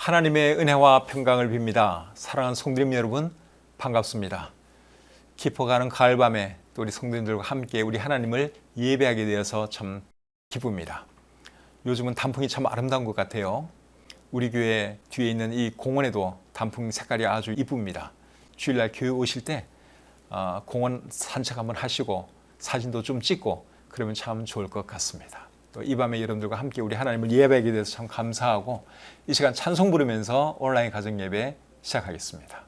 하나님의 은혜와 평강을 빕니다. 사랑하는 성도님 여러분, 반갑습니다. 깊어가는 가을밤에 또 우리 성도님들과 함께 우리 하나님을 예배하게 되어서 참 기쁩니다. 요즘은 단풍이 참 아름다운 것 같아요. 우리 교회 뒤에 있는 이 공원에도 단풍 색깔이 아주 이쁩니다. 주일날 교회 오실 때 공원 산책 한번 하시고 사진도 좀 찍고 그러면 참 좋을 것 같습니다. 또 이 밤에 여러분들과 함께 우리 하나님을 예배하게 돼서 참 감사하고 이 시간 찬송 부르면서 온라인 가정 예배 시작하겠습니다.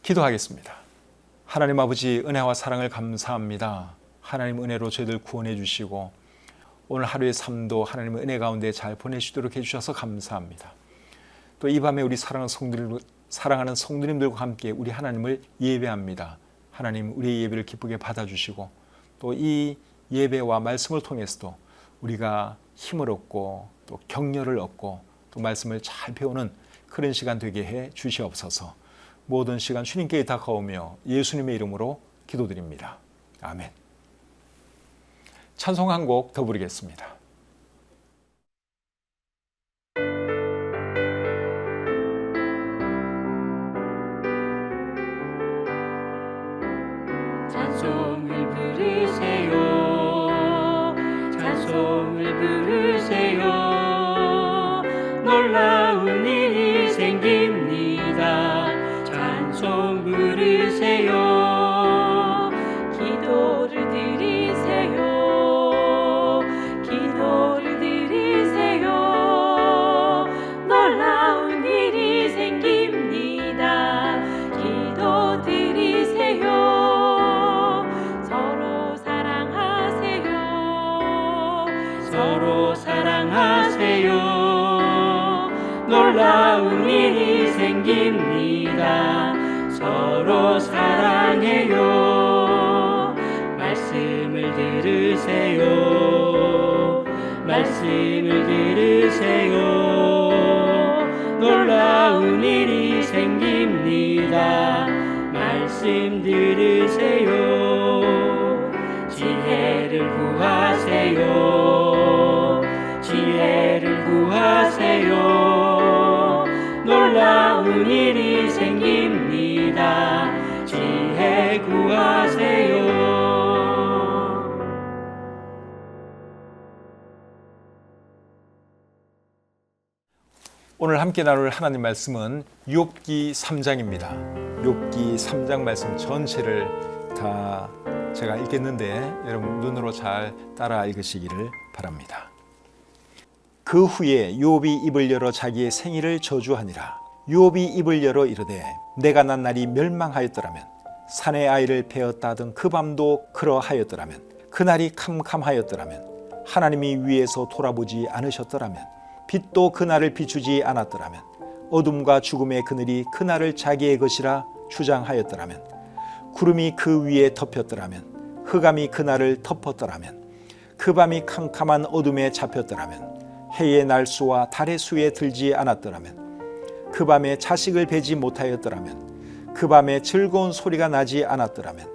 기도하겠습니다. 하나님 아버지, 은혜와 사랑을 감사합니다. 하나님 은혜로 저희들 구원해 주시고 오늘 하루의 삶도 하나님의 은혜 가운데 잘 보내시도록 해주셔서 감사합니다. 또 이 밤에 우리 사랑하는 성도님들과 함께 우리 하나님을 예배합니다. 하나님, 우리의 예배를 기쁘게 받아주시고 또 이 예배와 말씀을 통해서도 우리가 힘을 얻고 또 격려를 얻고 또 말씀을 잘 배우는 그런 시간 되게 해 주시옵소서. 모든 시간 주님께 다가오며 예수님의 이름으로 기도드립니다. 아멘. 찬송 한 곡 더 부르겠습니다. 찬송을 부르세요. 찬송을 부르세요. 놀라운 일이 생깁니다. 찬송 부르세요. 기도를 드리세요. 기도를 드리세요. 놀라운 일이 생깁니다. 기도 드리세요. 서로 사랑하세요. 서로 사랑하세요. 놀라운 일이 생깁니다. 서로 사랑해요. 말씀을 들으세요. 말씀을 들으세요. 놀라운 일이 생깁니다. 말씀 들으세요. 지혜를 구하세요. 지혜를 구하세요. 놀라운 일이 생깁니다. 지혜 구하세요. 오늘 함께 나눌 하나님 말씀은 욥기 3장입니다. 욥기 3장 말씀 전체를 다 제가 읽겠는데 여러분 눈으로 잘 따라 읽으시기를 바랍니다. 그 후에 욥이 입을 열어 자기의 생일을 저주하니라. 욥이 입을 열어 이르되 내가 난 날이 멸망하였더라면 산의 아이를 베었다 하던 그 밤도 그러하였더라면 그날이 캄캄하였더라면 하나님이 위에서 돌아보지 않으셨더라면 빛도 그날을 비추지 않았더라면 어둠과 죽음의 그늘이 그날을 자기의 것이라 주장하였더라면, 구름이 그 위에 덮였더라면, 흑암이 그날을 덮었더라면, 그 밤이 캄캄한 어둠에 잡혔더라면, 해의 날수와 달의 수에 들지 않았더라면, 그 밤에 자식을 베지 못하였더라면, 그 밤에 즐거운 소리가 나지 않았더라면,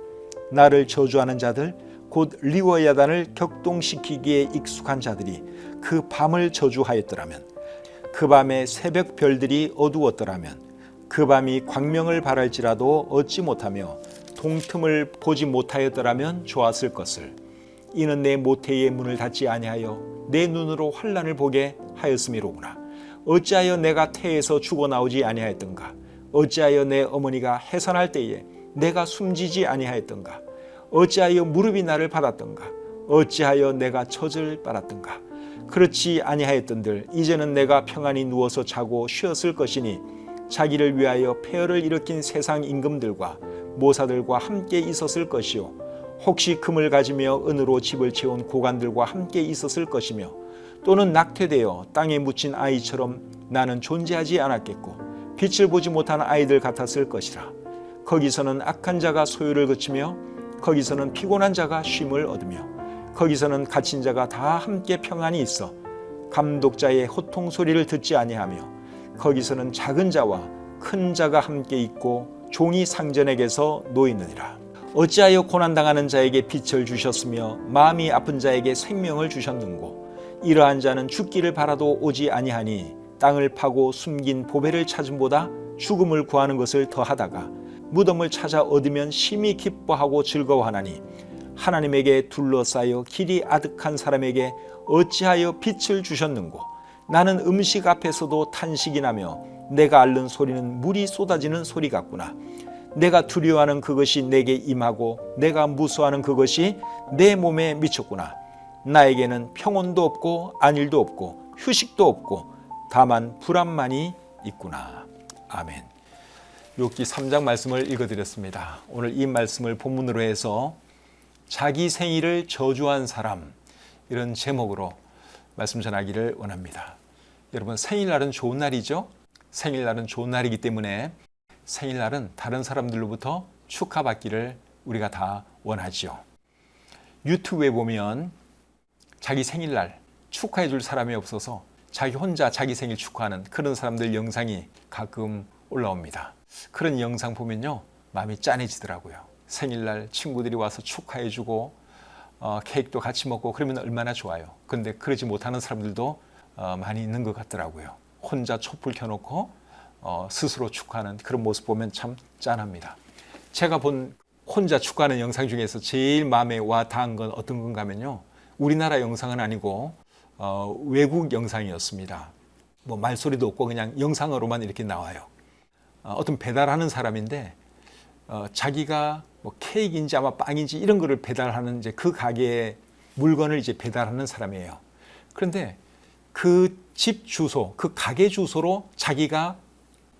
나를 저주하는 자들 곧 리워야단을 격동시키기에 익숙한 자들이 그 밤을 저주하였더라면, 그 밤에 새벽 별들이 어두웠더라면, 그 밤이 광명을 발할지라도 얻지 못하며 동틈을 보지 못하였더라면 좋았을 것을. 이는 내 모태의 문을 닫지 아니하여 내 눈으로 환난을 보게 하였음이로구나. 어찌하여 내가 태에서 죽어 나오지 아니하였던가? 어찌하여 내 어머니가 해산할 때에 내가 숨지지 아니하였던가? 어찌하여 무릎이 나를 받았던가? 어찌하여 내가 젖을 빨았던가? 그렇지 아니하였던들 이제는 내가 평안히 누워서 자고 쉬었을 것이니, 자기를 위하여 폐허를 일으킨 세상 임금들과 모사들과 함께 있었을 것이요, 혹시 금을 가지며 은으로 집을 채운 고관들과 함께 있었을 것이며, 또는 낙태되어 땅에 묻힌 아이처럼 나는 존재하지 않았겠고 빛을 보지 못한 아이들 같았을 것이라. 거기서는 악한 자가 소유를 그치며, 거기서는 피곤한 자가 쉼을 얻으며, 거기서는 갇힌 자가 다 함께 평안히 있어 감독자의 호통 소리를 듣지 아니하며, 거기서는 작은 자와 큰 자가 함께 있고 종이 상전에게서 놓이느니라. 어찌하여 고난당하는 자에게 빛을 주셨으며 마음이 아픈 자에게 생명을 주셨는고, 이러한 자는 죽기를 바라도 오지 아니하니 땅을 파고 숨긴 보배를 찾음보다 죽음을 구하는 것을 더하다가 무덤을 찾아 얻으면 심히 기뻐하고 즐거워하나니, 하나님에게 둘러싸여 길이 아득한 사람에게 어찌하여 빛을 주셨는고, 나는 음식 앞에서도 탄식이 나며 내가 앓는 소리는 물이 쏟아지는 소리 같구나. 내가 두려워하는 그것이 내게 임하고 내가 무서워하는 그것이 내 몸에 미쳤구나. 나에게는 평온도 없고 안일도 없고 휴식도 없고 다만 불안만이 있구나. 아멘. 욥기 3장 말씀을 읽어드렸습니다. 오늘 이 말씀을 본문으로 해서 자기 생일을 저주한 사람, 이런 제목으로 말씀 전하기를 원합니다. 여러분, 생일날은 좋은 날이죠. 생일날은 좋은 날이기 때문에 생일날은 다른 사람들로부터 축하받기를 우리가 다 원하죠. 유튜브에 보면 자기 생일날 축하해 줄 사람이 없어서 자기 혼자 자기 생일 축하하는 그런 사람들 영상이 가끔 올라옵니다. 그런 영상 보면요, 마음이 짠해지더라고요. 생일날 친구들이 와서 축하해 주고 케이크도 같이 먹고 그러면 얼마나 좋아요. 그런데 그러지 못하는 사람들도 많이 있는 것 같더라고요. 혼자 촛불 켜놓고 스스로 축하하는 그런 모습 보면 참 짠합니다. 제가 본 혼자 축하하는 영상 중에서 제일 마음에 와 닿은 건 어떤 건가 하면요, 우리나라 영상은 아니고 외국 영상이었습니다. 뭐 말소리도 없고 그냥 영상으로만 이렇게 나와요. 어떤 배달하는 사람인데 자기가 뭐 케이크인지 아마 빵인지 이런 거를 배달하는 이제 그 가게에 물건을 이제 배달하는 사람이에요. 그런데 그 집 주소, 그 가게 주소로 자기가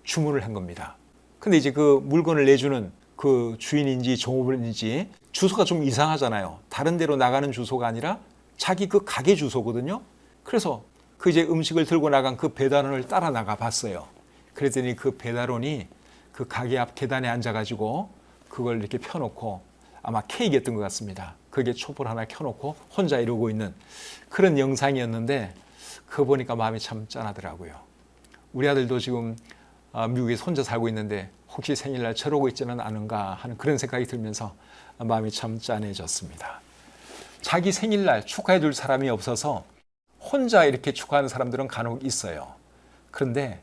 주문을 한 겁니다. 근데 이제 그 물건을 내주는 그 주인인지 종업원인지 주소가 좀 이상하잖아요. 다른 데로 나가는 주소가 아니라 자기 그 가게 주소거든요. 그래서 그 이제 음식을 들고 나간 그 배달원을 따라 나가 봤어요. 그랬더니 그 배달원이 그 가게 앞 계단에 앉아가지고 그걸 이렇게 펴놓고, 아마 케이크였던 것 같습니다. 그게 촛불 하나 켜놓고 혼자 이러고 있는 그런 영상이었는데, 그거 보니까 마음이 참 짠하더라고요. 우리 아들도 지금 미국에서 혼자 살고 있는데 혹시 생일날 저러고 있지는 않은가 하는 그런 생각이 들면서 마음이 참 짠해졌습니다. 자기 생일날 축하해 줄 사람이 없어서 혼자 이렇게 축하하는 사람들은 간혹 있어요. 그런데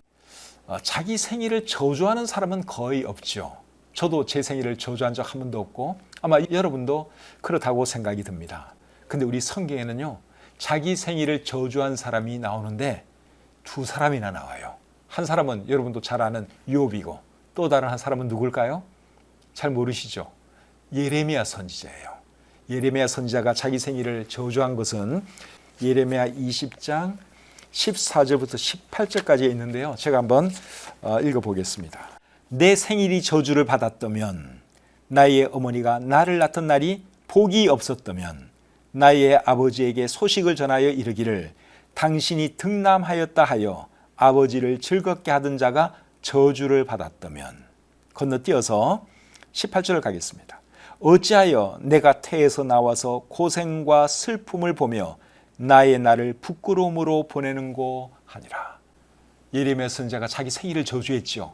자기 생일을 저주하는 사람은 거의 없죠. 저도 제 생일을 저주한 적 한 번도 없고 아마 여러분도 그렇다고 생각이 듭니다. 근데 우리 성경에는요, 자기 생일을 저주한 사람이 나오는데 두 사람이나 나와요. 한 사람은 여러분도 잘 아는 욥이고, 또 다른 한 사람은 누굴까요? 잘 모르시죠? 예레미야 선지자예요. 예레미야 선지자가 자기 생일을 저주한 것은 예레미야 20장 14절부터 18절까지 있는데요. 제가 한번 읽어보겠습니다. 내 생일이 저주를 받았다면, 나의 어머니가 나를 낳던 날이 복이 없었다면, 나의 아버지에게 소식을 전하여 이르기를 당신이 등남하였다 하여 아버지를 즐겁게 하던 자가 저주를 받았다면. 건너뛰어서 18절을 가겠습니다. 어찌하여 내가 태에서 나와서 고생과 슬픔을 보며 나의 날을 부끄러움으로 보내는고 하니라. 예레미야 선지자가 자기 생일을 저주했지요.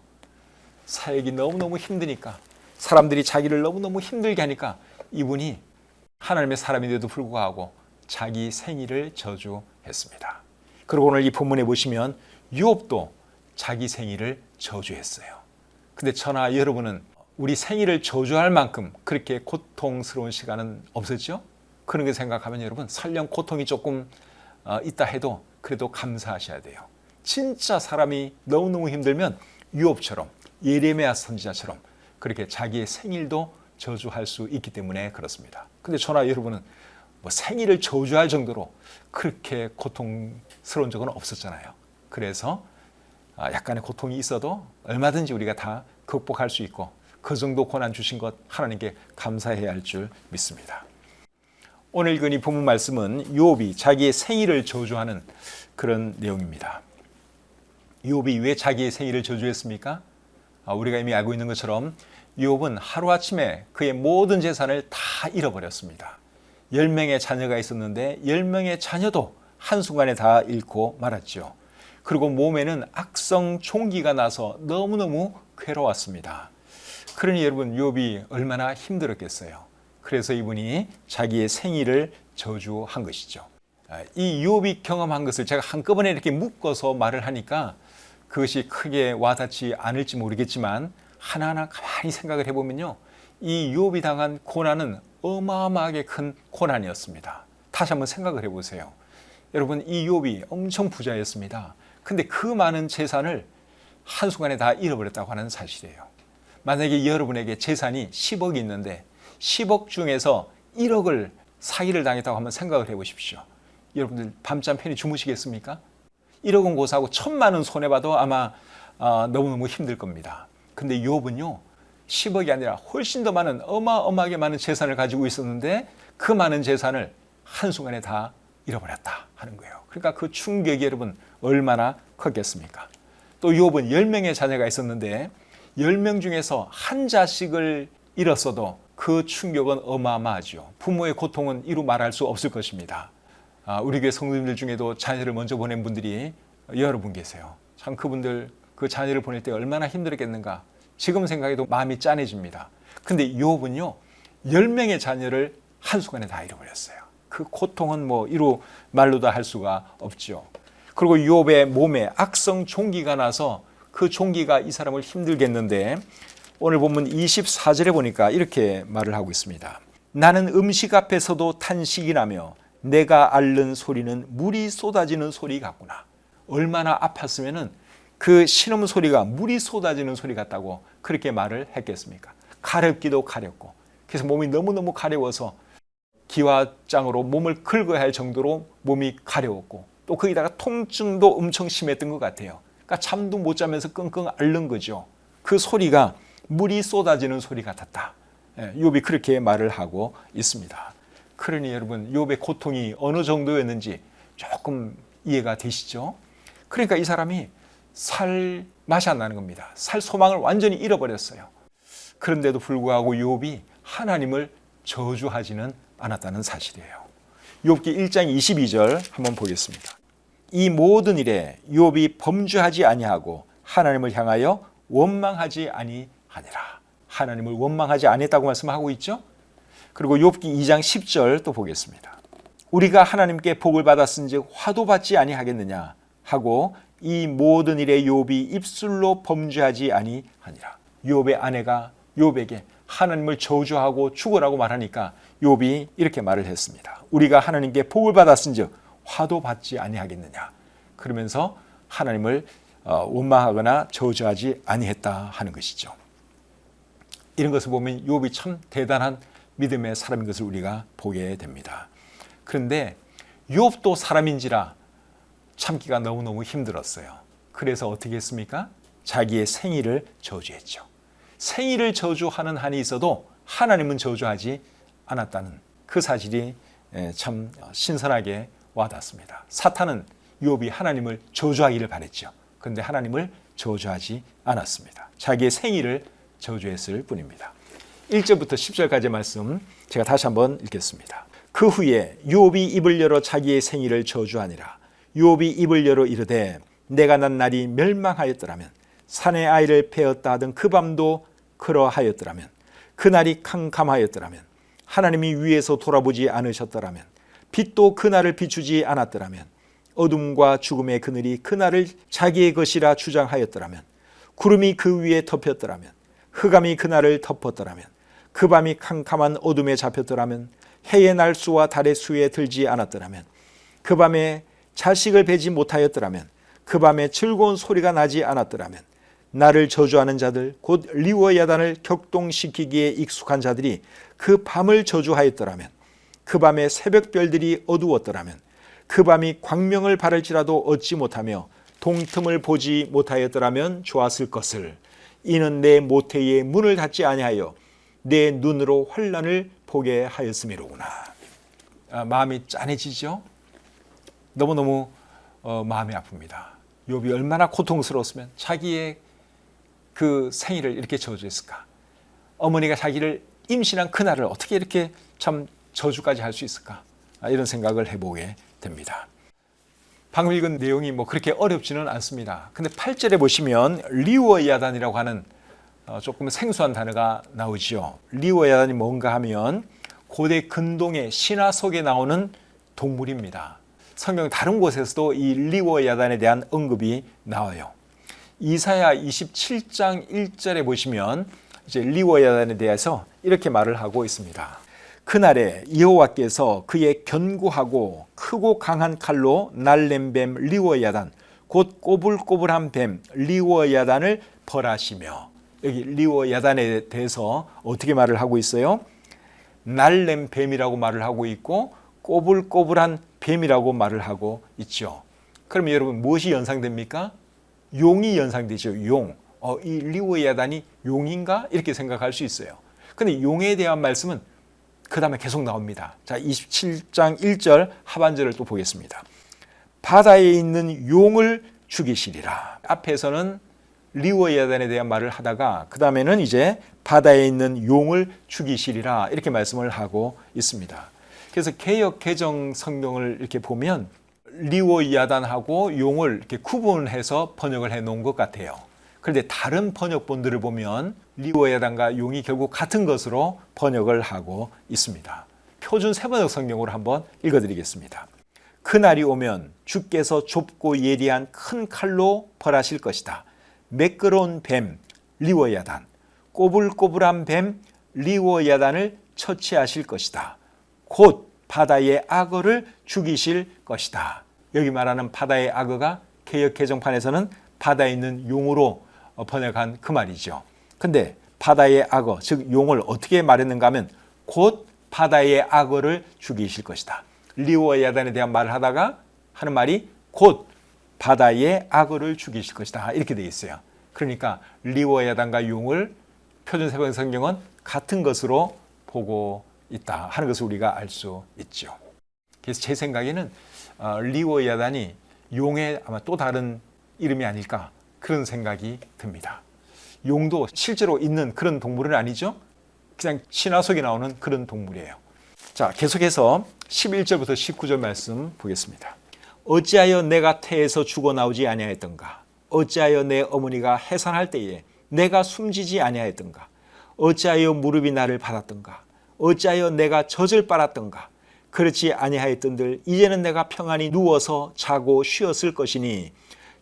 사역이 너무너무 힘드니까, 사람들이 자기를 너무너무 힘들게 하니까 이분이 하나님의 사람인데도 불구하고 자기 생일을 저주했습니다. 그리고 오늘 이 본문에 보시면 욥도 자기 생일을 저주했어요. 근데 저나 여러분은 우리 생일을 저주할 만큼 그렇게 고통스러운 시간은 없었죠? 그런 거 생각하면 여러분, 설령 고통이 조금 있다 해도 그래도 감사하셔야 돼요. 진짜 사람이 너무너무 힘들면 욥처럼, 예레미야 선지자처럼 그렇게 자기의 생일도 저주할 수 있기 때문에 그렇습니다. 근데 저나 여러분은 뭐 생일을 저주할 정도로 그렇게 고통스러운 적은 없었잖아요. 그래서 약간의 고통이 있어도 얼마든지 우리가 다 극복할 수 있고, 그 정도 고난 주신 것 하나님께 감사해야 할 줄 믿습니다. 오늘 읽은 이 본문 말씀은 욥이 자기의 생일을 저주하는 그런 내용입니다. 욥이 왜 자기의 생일을 저주했습니까? 우리가 이미 알고 있는 것처럼 욥은 하루아침에 그의 모든 재산을 다 잃어버렸습니다. 10명의 자녀가 있었는데 10명의 자녀도 한순간에 다 잃고 말았죠. 그리고 몸에는 악성 종기가 나서 너무너무 괴로웠습니다. 그러니 여러분, 욥이 얼마나 힘들었겠어요. 그래서 이분이 자기의 생일을 저주한 것이죠. 이 욥이 경험한 것을 제가 한꺼번에 이렇게 묶어서 말을 하니까 그것이 크게 와닿지 않을지 모르겠지만, 하나하나 가만히 생각을 해보면요, 이 욥이 당한 고난은 어마어마하게 큰 고난이었습니다. 다시 한번 생각을 해보세요. 여러분, 이 욥이 엄청 부자였습니다. 근데 그 많은 재산을 한순간에 다 잃어버렸다고 하는 사실이에요. 만약에 여러분에게 재산이 10억이 있는데 10억 중에서 1억을 사기를 당했다고 한번 생각을 해보십시오. 여러분들 밤잠 편히 주무시겠습니까? 1억은 고사하고 1,000만 원 손해봐도 아마 너무너무 힘들 겁니다. 근데 욥은요, 10억이 아니라 훨씬 더 많은, 어마어마하게 많은 재산을 가지고 있었는데 그 많은 재산을 한순간에 다 잃어버렸다 하는 거예요. 그러니까 그 충격이 여러분 얼마나 컸겠습니까? 또 욥은 10명의 자녀가 있었는데 10명 중에서 한 자식을 잃었어도 그 충격은 어마어마하죠. 부모의 고통은 이루 말할 수 없을 것입니다. 우리 교회 성도님들 중에도 자녀를 먼저 보낸 분들이 여러분 계세요. 참 그분들 그 자녀를 보낼 때 얼마나 힘들었겠는가, 지금 생각해도 마음이 짠해집니다. 근데 욥은요, 10명의 자녀를 한순간에 다 잃어버렸어요. 그 고통은 뭐 이루 말로도 할 수가 없죠. 그리고 욥의 몸에 악성 종기가 나서 그 종기가 이 사람을 힘들게 했는데, 오늘 본문 24절에 보니까 이렇게 말을 하고 있습니다. 나는 음식 앞에서도 탄식이 나며 내가 앓는 소리는 물이 쏟아지는 소리 같구나. 얼마나 아팠으면은 그 신음 소리가 물이 쏟아지는 소리 같다고 그렇게 말을 했겠습니까? 가렵기도 가렵고, 그래서 몸이 너무너무 가려워서 기와장으로 몸을 긁어야 할 정도로 몸이 가려웠고, 또 거기다가 통증도 엄청 심했던 것 같아요. 그러니까 잠도 못 자면서 끙끙 앓는 거죠. 그 소리가 물이 쏟아지는 소리 같았다. 욥이 그렇게 말을 하고 있습니다. 그러니 여러분, 욥의 고통이 어느 정도였는지 조금 이해가 되시죠? 그러니까 이 사람이 살 맛이 안 나는 겁니다. 살 소망을 완전히 잃어버렸어요. 그런데도 불구하고 욥이 하나님을 저주하지는 않았다는 사실이에요. 욥기 1장 22절 한번 보겠습니다. 이 모든 일에 욥이 범죄하지 아니하고 하나님을 향하여 원망하지 아니하니라. 하나님을 원망하지 아니했다고 말씀하고 있죠. 그리고 욥기 2장 10절 또 보겠습니다. 우리가 하나님께 복을 받았은즉 화도 받지 아니하겠느냐 하고 이 모든 일에 욥이 입술로 범죄하지 아니하니라. 욥의 아내가 욥에게 하나님을 저주하고 죽으라고 말하니까 욥이 이렇게 말을 했습니다. 우리가 하나님께 복을 받았은즉 화도 받지 아니하겠느냐. 그러면서 하나님을 원망하거나 저주하지 아니했다 하는 것이죠. 이런 것을 보면 욥이 참 대단한 믿음의 사람인 것을 우리가 보게 됩니다. 그런데 욥도 사람인지라 참기가 너무너무 힘들었어요. 그래서 어떻게 했습니까? 자기의 생일을 저주했죠. 생일을 저주하는 한이 있어도 하나님은 저주하지 않았다는 그 사실이 참 신선하게 와닿습니다. 사탄은 욥이 하나님을 저주하기를 바랬죠. 그런데 하나님을 저주하지 않았습니다. 자기의 생일을 저주했을 뿐입니다. 1절부터 10절까지의 말씀 제가 다시 한번 읽겠습니다. 그 후에 욥이 입을 열어 자기의 생일을 저주하니라. 욥이 입을 열어 이르되 내가 난 날이 멸망하였더라면 산의 아이를 베었다 하던 그 밤도 그러하였더라면 그날이 캄캄하였더라면 하나님이 위에서 돌아보지 않으셨더라면 빛도 그날을 비추지 않았더라면 어둠과 죽음의 그늘이 그날을 자기의 것이라 주장하였더라면 구름이 그 위에 덮였더라면 흑암이 그날을 덮었더라면 그 밤이 캄캄한 어둠에 잡혔더라면 해의 날수와 달의 수에 들지 않았더라면 그 밤에 자식을 베지 못하였더라면 그 밤에 즐거운 소리가 나지 않았더라면 나를 저주하는 자들 곧 리워야단을 격동시키기에 익숙한 자들이 그 밤을 저주하였더라면 그 밤에 새벽별들이 어두웠더라면 그 밤이 광명을 바랄지라도 얻지 못하며 동틈을 보지 못하였더라면 좋았을 것을. 이는 내 모태의 문을 닫지 아니하여 내 눈으로 환난을 보게 하였음이로구나. 마음이 짠해지죠. 너무너무 마음이 아픕니다. 욥이 얼마나 고통스러웠으면 자기의 그 생일을 이렇게 저주했을까. 어머니가 자기를 임신한 그날을 어떻게 이렇게 참 저주까지 할 수 있을까. 이런 생각을 해보게 됩니다. 방금 읽은 내용이 뭐 그렇게 어렵지는 않습니다. 근데 8절에 보시면 리워야단이라고 하는 조금 생소한 단어가 나오죠. 리워야단이 뭔가 하면 고대 근동의 신화 속에 나오는 동물입니다. 성경 다른 곳에서도 이 리워야단에 대한 언급이 나와요. 이사야 27장 1절에 보시면 이제 리워야단에 대해서 이렇게 말을 하고 있습니다. 그날에 여호와께서 그의 견고하고 크고 강한 칼로 날랜 뱀 리워야단 곧 꼬불꼬불한 뱀 리워야단을 벌하시며, 여기 리워야단에 대해서 어떻게 말을 하고 있어요? 날랜 뱀이라고 말을 하고 있고 꼬불꼬불한 뱀이라고 말을 하고 있죠. 그러면 여러분 무엇이 연상됩니까? 용이 연상되죠. 용. 이 리워야단이 용인가? 이렇게 생각할 수 있어요. 근데 용에 대한 말씀은 그 다음에 계속 나옵니다. 자, 27장 1절 하반절을 또 보겠습니다. 바다에 있는 용을 죽이시리라. 앞에서는 리워야단에 대한 말을 하다가 그 다음에는 이제 바다에 있는 용을 죽이시리라 이렇게 말씀을 하고 있습니다. 그래서 개역 개정 성경을 이렇게 보면 리워야단하고 용을 이렇게 구분해서 번역을 해 놓은 것 같아요. 그런데 다른 번역본들을 보면 리워야단과 용이 결국 같은 것으로 번역을 하고 있습니다. 표준 세번역 성경으로 한번 읽어드리겠습니다. 그날이 오면 주께서 좁고 예리한 큰 칼로 벌하실 것이다. 매끄러운 뱀 리워야단, 꼬불꼬불한 뱀 리워야단을 처치하실 것이다. 곧 바다의 악어를 죽이실 것이다. 여기 말하는 바다의 악어가 개역 개정판에서는 바다에 있는 용으로 번역한 그 말이죠. 근데 바다의 악어, 즉 용을 어떻게 말했는가 하면 곧 바다의 악어를 죽이실 것이다. 리워야단에 대한 말을 하다가 하는 말이 곧 바다의 악어를 죽이실 것이다. 이렇게 되어 있어요. 그러니까 리워야단과 용을 표준 세번역 성경은 같은 것으로 보고 있다 하는 것을 우리가 알 수 있죠. 그래서 제 생각에는 리워야단이 용의 아마 또 다른 이름이 아닐까 그런 생각이 듭니다. 용도 실제로 있는 그런 동물은 아니죠. 그냥 신화 속에 나오는 그런 동물이에요. 자, 계속해서 11절부터 19절 말씀 보겠습니다. 어찌하여 내가 태에서 죽어나오지 아니하였던가? 어찌하여 내 어머니가 해산할 때에 내가 숨지지 아니하였던가? 어찌하여 무릎이 나를 받았던가? 어찌하여 내가 젖을 빨았던가? 그렇지 아니하였던들 이제는 내가 평안히 누워서 자고 쉬었을 것이니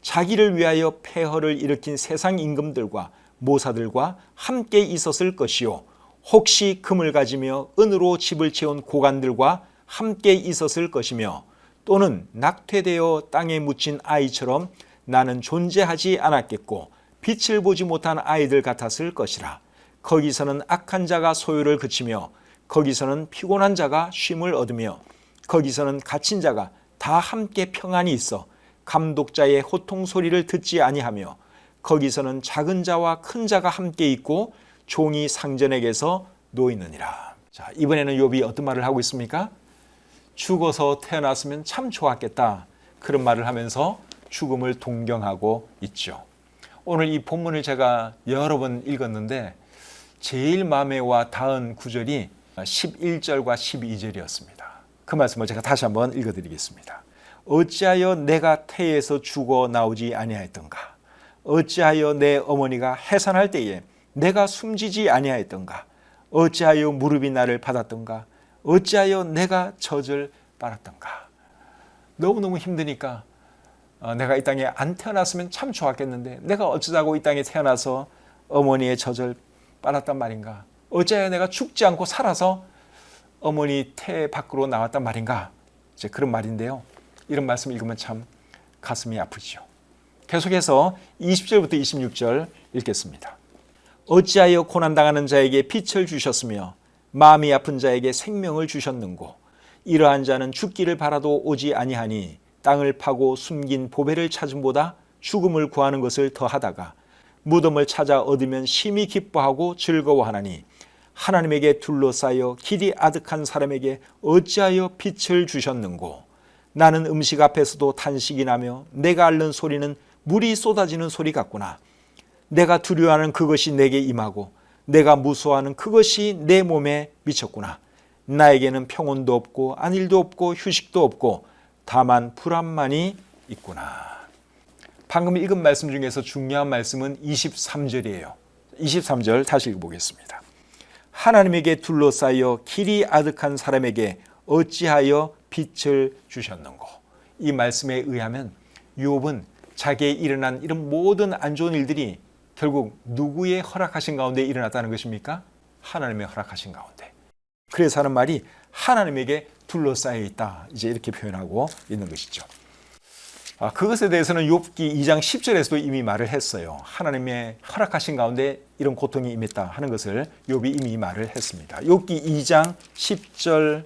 자기를 위하여 폐허를 일으킨 세상 임금들과 모사들과 함께 있었을 것이요 혹시 금을 가지며 은으로 집을 채운 고관들과 함께 있었을 것이며 또는 낙태되어 땅에 묻힌 아이처럼 나는 존재하지 않았겠고 빛을 보지 못한 아이들 같았을 것이라. 거기서는 악한 자가 소유를 그치며 거기서는 피곤한 자가 쉼을 얻으며 거기서는 갇힌 자가 다 함께 평안히 있어 감독자의 호통 소리를 듣지 아니하며 거기서는 작은 자와 큰 자가 함께 있고 종이 상전에게서 놓이느니라. 자, 이번에는 욥이 어떤 말을 하고 있습니까? 죽어서 태어났으면 참 좋았겠다. 그런 말을 하면서 죽음을 동경하고 있죠. 오늘 이 본문을 제가 여러 번 읽었는데 제일 마음에 와 닿은 구절이 11절과 12절이었습니다. 그 말씀을 제가 다시 한번 읽어드리겠습니다. 어찌하여 내가 태에서 죽어 나오지 아니하였던가? 어찌하여 내 어머니가 해산할 때에 내가 숨지지 아니하였던가? 어찌하여 무릎이 나를 받았던가? 어찌하여 내가 젖을 빨았던가? 너무너무 힘드니까 내가 이 땅에 안 태어났으면 참 좋았겠는데 내가 어쩌자고 이 땅에 태어나서 어머니의 젖을 빨았단 말인가? 어찌하여 내가 죽지 않고 살아서 어머니 태 밖으로 나왔단 말인가? 이제 그런 말인데요. 이런 말씀 읽으면 참 가슴이 아프죠. 계속해서 20절부터 26절 읽겠습니다. 어찌하여 고난당하는 자에게 빛을 주셨으며 마음이 아픈 자에게 생명을 주셨는고 이러한 자는 죽기를 바라도 오지 아니하니 땅을 파고 숨긴 보배를 찾음보다 죽음을 구하는 것을 더하다가 무덤을 찾아 얻으면 심히 기뻐하고 즐거워하나니 하나님에게 둘러싸여 길이 아득한 사람에게 어찌하여 빛을 주셨는고 나는 음식 앞에서도 탄식이 나며 내가 앓는 소리는 물이 쏟아지는 소리 같구나. 내가 두려워하는 그것이 내게 임하고 내가 무서워하는 그것이 내 몸에 미쳤구나. 나에게는 평온도 없고 안일도 없고 휴식도 없고 다만 불안만이 있구나. 방금 읽은 말씀 중에서 중요한 말씀은 23절이에요. 23절 다시 읽어보겠습니다. 하나님에게 둘러싸여 길이 아득한 사람에게 어찌하여 빛을 주셨는고. 이 말씀에 의하면 욥은 자기에 일어난 이런 모든 안 좋은 일들이 결국 누구의 허락하신 가운데 일어났다는 것입니까? 하나님의 허락하신 가운데. 그래서 하는 말이 하나님에게 둘러싸여 있다. 이제 이렇게 표현하고 있는 것이죠. 그것에 대해서는 욥기 2장 10절에서도 이미 말을 했어요. 하나님의 허락하신 가운데 이런 고통이 임했다 하는 것을 욥이 이미 말을 했습니다. 욥기 2장 10절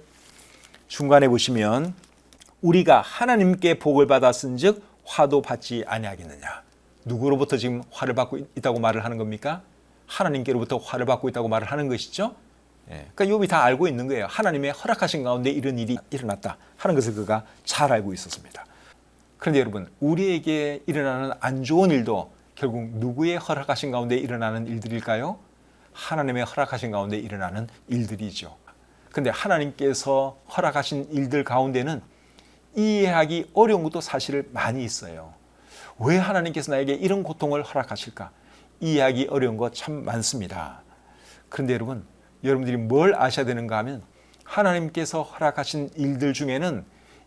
중간에 보시면 우리가 하나님께 복을 받았은즉 화도 받지 아니하겠느냐. 누구로부터 지금 화를 받고 있다고 말을 하는 겁니까? 하나님께로부터 화를 받고 있다고 말을 하는 것이죠. 그러니까 욥이 다 알고 있는 거예요. 하나님의 허락하신 가운데 이런 일이 일어났다 하는 것을 그가 잘 알고 있었습니다. 그런데 여러분, 우리에게 일어나는 안 좋은 일도 결국 누구의 허락하신 가운데 일어나는 일들일까요? 하나님의 허락하신 가운데 일어나는 일들이죠. 그런데 하나님께서 허락하신 일들 가운데는 이해하기 어려운 것도 사실 많이 있어요. 왜 하나님께서 나에게 이런 고통을 허락하실까? 이해하기 어려운 것 참 많습니다. 그런데 여러분들이 뭘 아셔야 되는가 하면 하나님께서 허락하신 일들 중에는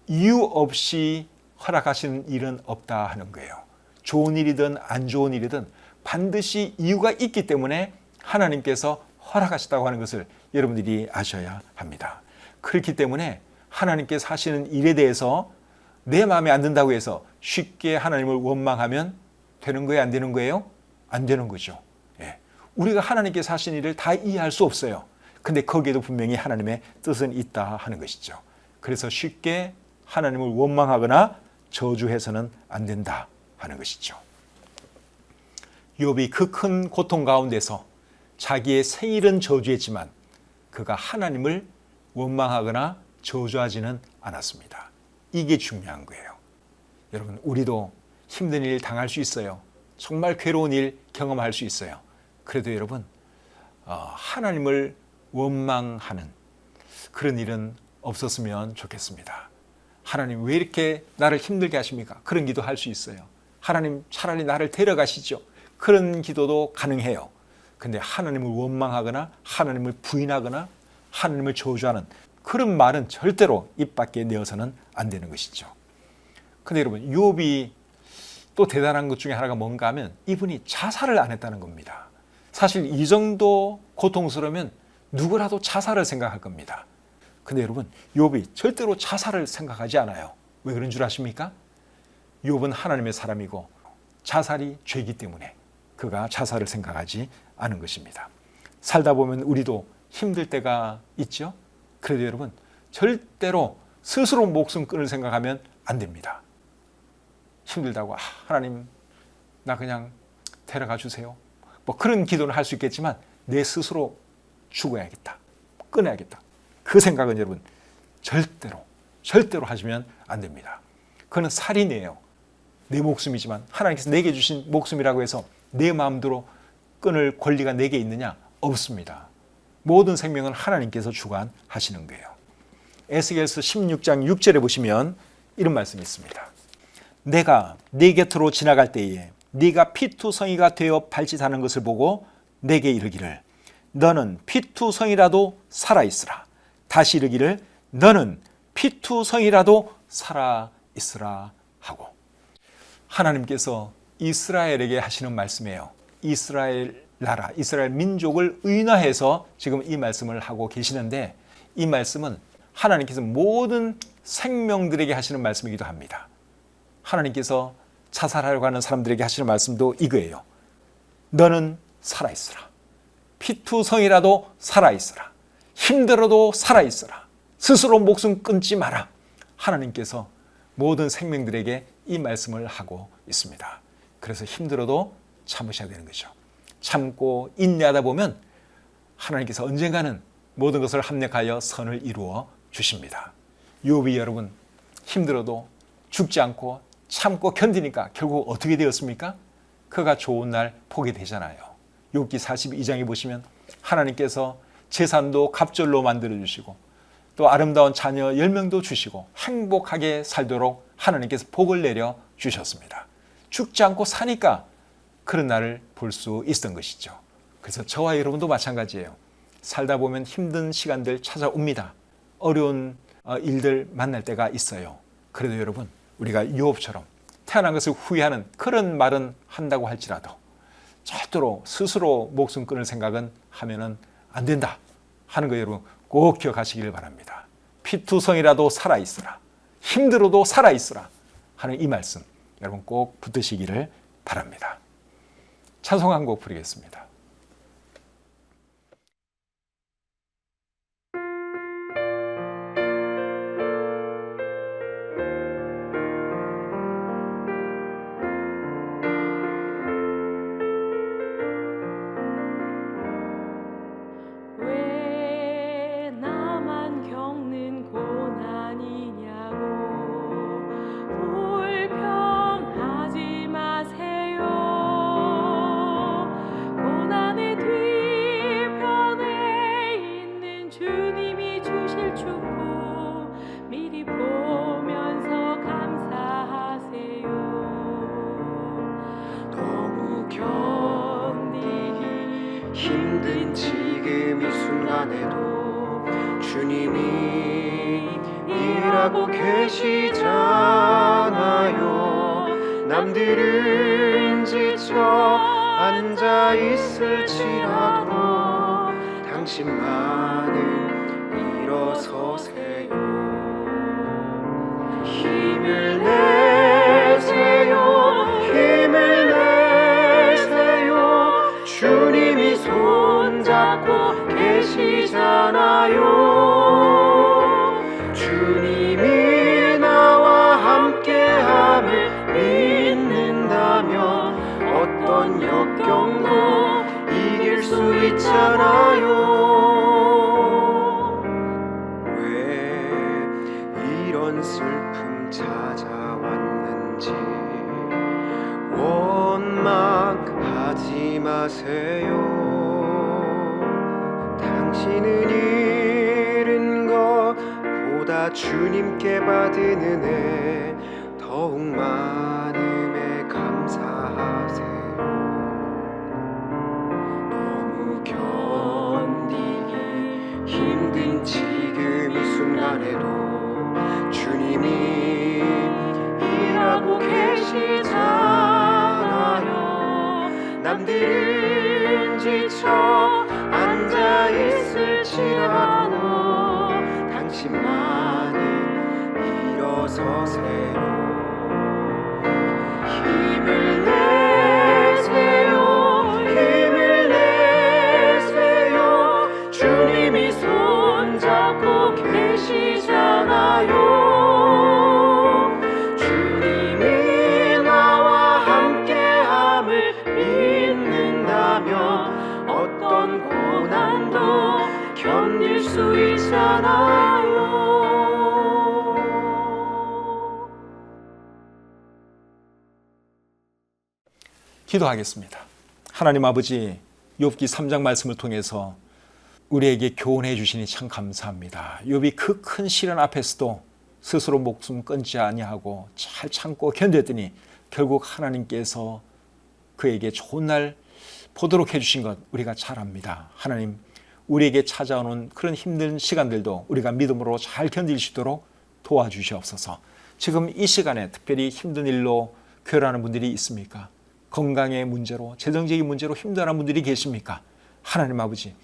이유 없이 허락하시는 일은 없다 하는 거예요. 좋은 일이든 안 좋은 일이든 반드시 이유가 있기 때문에 하나님께서 허락하셨다고 하는 것을 여러분들이 아셔야 합니다. 그렇기 때문에 하나님께서 하시는 일에 대해서 내 마음에 안 든다고 해서 쉽게 하나님을 원망하면 되는 거예요? 안 되는 거예요? 안 되는 거죠. 우리가 하나님께서 하신 일을 다 이해할 수 없어요. 근데 거기에도 분명히 하나님의 뜻은 있다 하는 것이죠. 그래서 쉽게 하나님을 원망하거나 저주해서는 안 된다 하는 것이죠. 욥이 그 큰 고통 가운데서 자기의 생일은 저주했지만 그가 하나님을 원망하거나 저주하지는 않았습니다. 이게 중요한 거예요. 여러분, 우리도 힘든 일 당할 수 있어요. 정말 괴로운 일 경험할 수 있어요. 그래도 여러분, 하나님을 원망하는 그런 일은 없었으면 좋겠습니다. 하나님 왜 이렇게 나를 힘들게 하십니까? 그런 기도 할 수 있어요. 하나님 차라리 나를 데려가시죠. 그런 기도도 가능해요. 근데 하나님을 원망하거나 하나님을 부인하거나 하나님을 저주하는 그런 말은 절대로 입 밖에 내어서는 안 되는 것이죠. 근데 여러분, 욥이 또 대단한 것 중에 하나가 뭔가 하면 이분이 자살을 안 했다는 겁니다. 사실 이 정도 고통스러우면 누구라도 자살을 생각할 겁니다. 근데 여러분, 욥이 절대로 자살을 생각하지 않아요. 왜 그런 줄 아십니까? 욥은 하나님의 사람이고 자살이 죄이기 때문에 그가 자살을 생각하지 않은 것입니다. 살다 보면 우리도 힘들 때가 있죠. 그래도 여러분, 절대로 스스로 목숨 끊을 생각하면 안 됩니다. 힘들다고 하나님 나 그냥 데려가 주세요. 뭐 그런 기도는 할 수 있겠지만 내 스스로 죽어야겠다. 끊어야겠다. 그 생각은 여러분 절대로 하시면 안 됩니다. 그건 살인이에요. 내 목숨이지만 하나님께서 내게 주신 목숨이라고 해서 내 마음대로 끊을 권리가 내게 있느냐? 없습니다. 모든 생명은 하나님께서 주관하시는 거예요. 에스겔서 16장 6절에 보시면 이런 말씀이 있습니다. 내가 네 곁으로 지나갈 때에 네가 피투성이가 되어 발짓하는 것을 보고 내게 이르기를 너는 피투성이라도 살아있으라. 다시 이르기를 너는 피투성이라도 살아있으라 하고, 하나님께서 이스라엘에게 하시는 말씀이에요. 이스라엘 나라, 이스라엘 민족을 의인화해서 지금 이 말씀을 하고 계시는데, 이 말씀은 하나님께서 모든 생명들에게 하시는 말씀이기도 합니다. 하나님께서 자살하려고 하는 사람들에게 하시는 말씀도 이거예요. 너는 살아있으라. 피투성이라도 살아있으라. 힘들어도 살아있으라. 스스로 목숨 끊지 마라. 하나님께서 모든 생명들에게 이 말씀을 하고 있습니다. 그래서 힘들어도 참으셔야 되는 거죠. 참고 인내하다 보면 하나님께서 언젠가는 모든 것을 합력하여 선을 이루어 주십니다. 욥이 여러분 힘들어도 죽지 않고 참고 견디니까 결국 어떻게 되었습니까? 그가 좋은 날 보게 되잖아요. 욥기 42장에 보시면 하나님께서 재산도 갑절로 만들어 주시고 또 아름다운 자녀 10명도 주시고 행복하게 살도록 하나님께서 복을 내려 주셨습니다. 죽지 않고 사니까 그런 날을 볼 수 있었던 것이죠. 그래서 저와 여러분도 마찬가지예요. 살다 보면 힘든 시간들 찾아옵니다. 어려운 일들 만날 때가 있어요. 그래도 여러분 우리가 욥처럼 태어난 것을 후회하는 그런 말은 한다고 할지라도 절대로 스스로 목숨 끊을 생각은 하면은 안 된다 하는 거 여러분 꼭 기억하시길 바랍니다. 피투성이라도 살아있으라. 힘들어도 살아있으라 하는 이 말씀 여러분 꼭 붙드시기를 바랍니다. 찬송 한 곡 부르겠습니다. 왜 나만 겪는 고난이냐고 불평하지 마세요. 고난의 뒤편에 있는 주님이 주실 축복 미리 보면서 감사하세요. 너무 견디기 힘든 지금 이 순간에도 주님이 일하고 계시잖아요. 남들은 지쳐 앉아 있을지라도 당신만은 일어서세요. 힘을 내세요. 힘을 내세요. 주님이 손잡고 계시잖아요. 주님이 나와 함께함을 믿는다면 어떤 역경도 이길 수 있잖아요. 왜 이런 슬픔 찾아왔는지 원망하지 마세요. 당신은 잃은 것보다 주님께 받은 은혜 더욱 많음에 감사하세요. 너무 견디기 힘든 지금 이 순간에도 주님이 일하고 계시잖아요. 남들은 지쳐 앉아 있을지라도 당신만은 일어서세요. 힘을 내세요. 힘을 내세요. 주님이 손잡고 계시잖아요. 주님이 나와 함께함을 믿는다면 어떤 고난도 견딜 수 있잖아요. 기도하겠습니다. 하나님 아버지, 욥기 3장 말씀을 통해서 우리에게 교훈해 주시니 참 감사합니다. 욥이 그 큰 시련 앞에서도 스스로 목숨 끊지 아니하고 잘 참고 견뎠더니 결국 하나님께서 그에게 좋은 날 보도록 해주신 것 우리가 잘 압니다. 하나님, 우리에게 찾아오는 그런 힘든 시간들도 우리가 믿음으로 잘 견딜 수 있도록 도와주시옵소서. 지금 이 시간에 특별히 힘든 일로 괴로워하는 분들이 있습니까? 건강의 문제로, 재정적인 문제로 힘들어하는 분들이 계십니까? 하나님 아버지,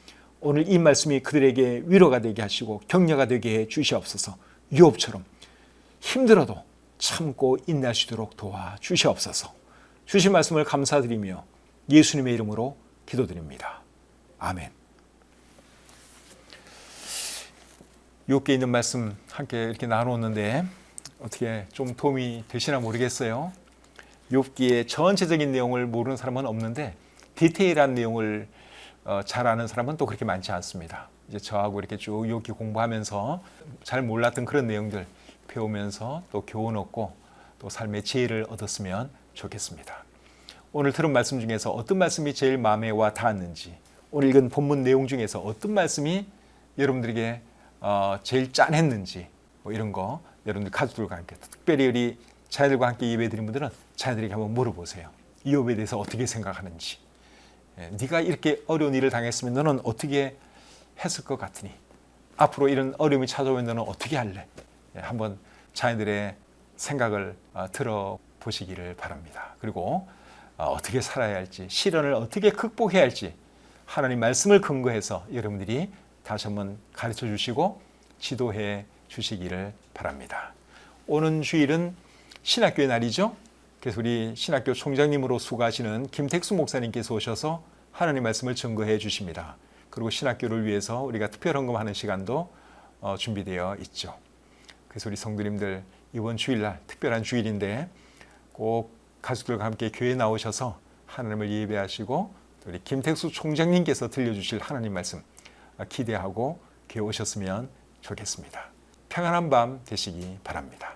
오늘 이 말씀이 그들에게 위로가 되게 하시고 격려가 되게 해 주시옵소서. 유업처럼 힘들어도 참고 인내할 수 있도록 도와주시옵소서. 주신 말씀을 감사드리며 예수님의 이름으로 기도드립니다. 아멘. 욥기에 있는 말씀 함께 이렇게 나누었는데 어떻게 좀 도움이 되시나 모르겠어요. 욥기의 전체적인 내용을 모르는 사람은 없는데 디테일한 내용을 잘 아는 사람은 또 그렇게 많지 않습니다. 이제 저하고 이렇게 쭉 욥기 공부하면서 잘 몰랐던 그런 내용들 배우면서 또 교훈 얻고 또 삶의 지혜를 얻었으면 좋겠습니다. 오늘 들은 말씀 중에서 어떤 말씀이 제일 마음에 와 닿았는지, 오늘 읽은 본문 내용 중에서 어떤 말씀이 여러분들에게 제일 짠했는지 뭐 이런 거 여러분들 가족들과 함께, 특별히 우리 자녀들과 함께 예배드린 분들은 자녀들에게 한번 물어보세요. 이 욥에 대해서 어떻게 생각하는지. 네가 이렇게 어려운 일을 당했으면 너는 어떻게 했을 것 같으니, 앞으로 이런 어려움이 찾아오면 너는 어떻게 할래? 한번 자녀들의 생각을 들어보시기를 바랍니다. 그리고 어떻게 살아야 할지, 시련을 어떻게 극복해야 할지 하나님 말씀을 근거해서 여러분들이 다시 한번 가르쳐 주시고 지도해 주시기를 바랍니다. 오는 주일은 신학교의 날이죠. 그래서 우리 신학교 총장님으로 수고하시는 김택수 목사님께서 오셔서 하나님 말씀을 증거해 주십니다. 그리고 신학교를 위해서 우리가 특별 헌금하는 시간도 준비되어 있죠. 그래서 우리 성도님들 이번 주일날 특별한 주일인데 꼭 가족들과 함께 교회에 나오셔서 하나님을 예배하시고 우리 김택수 총장님께서 들려주실 하나님 말씀 기대하고 교회 오셨으면 좋겠습니다. 평안한 밤 되시기 바랍니다.